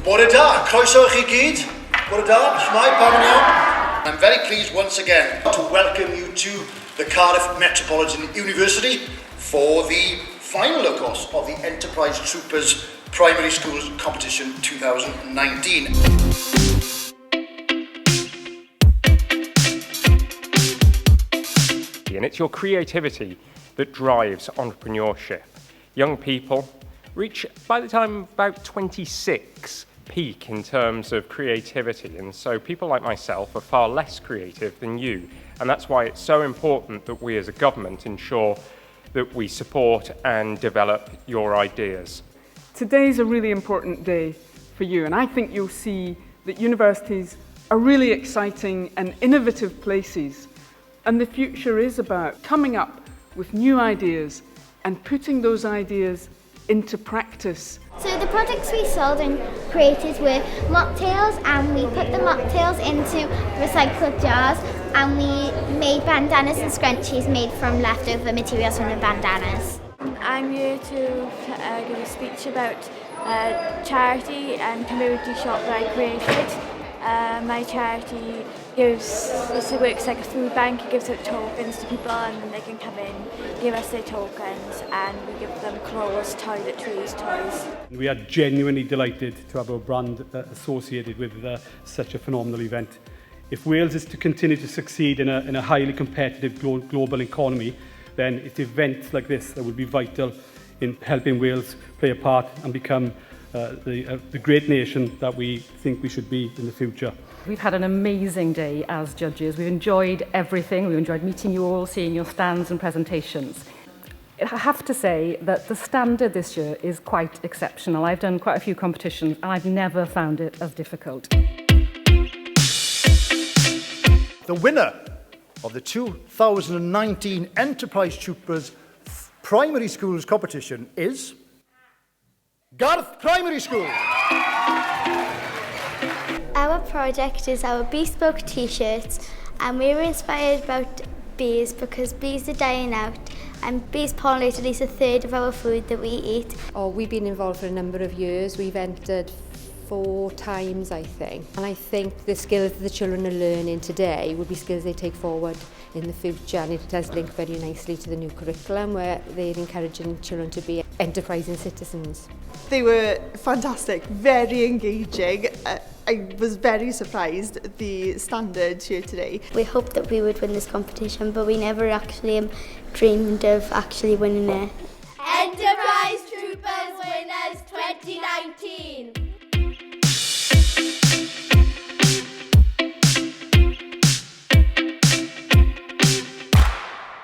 Bore da, croeso i chi gyd. Bore da, shmai, pardon you. I'm very pleased once again to welcome you to the Cardiff Metropolitan University for the final, of course, of the Enterprise Troopers Primary Schools Competition 2019. And it's your creativity that drives entrepreneurship. Young people reach, by the time about 26, peak in terms of creativity, and so people like myself are far less creative than you, and that's why it's so important that we as a government ensure that we support and develop your ideas. Today's a really important day for you, and I think you'll see that universities are really exciting and innovative places, and the future is about coming up with new ideas and putting those ideas into practice. So the products we sold and created were mocktails, and we put the mocktails into recycled jars, and we made bandanas and scrunchies made from leftover materials from the bandanas. I'm here to give a speech about charity and community shop that I created. My charity works like a food bank. It gives out tokens to people, and then they can come in, give us their tokens, and we give them clothes, toiletries, toys. We are genuinely delighted to have our brand associated with such a phenomenal event. If Wales is to continue to succeed in a highly competitive global economy, then it's events like this that will be vital in helping Wales play a part and become the great nation that we think we should be in the future. We've had an amazing day as judges. We've enjoyed everything. We've enjoyed meeting you all, seeing your stands and presentations. I have to say that the standard this year is quite exceptional. I've done quite a few competitions and I've never found it as difficult. The winner of the 2019 Enterprise Troopers Primary Schools Competition is Garth Primary School. Our project is our bespoke t-shirts, and we were inspired about bees because bees are dying out, and bees pollinate at least a third of our food that we eat. We've been involved for a number of years. We've entered 4 times, I think. And I think the skills that the children are learning today will be skills they take forward in the future, and it does link very nicely to the new curriculum where they're encouraging children to be enterprising citizens. They were fantastic, very engaging. I was very surprised at the standard here today. We hoped that we would win this competition, but we never actually dreamed of actually winning it.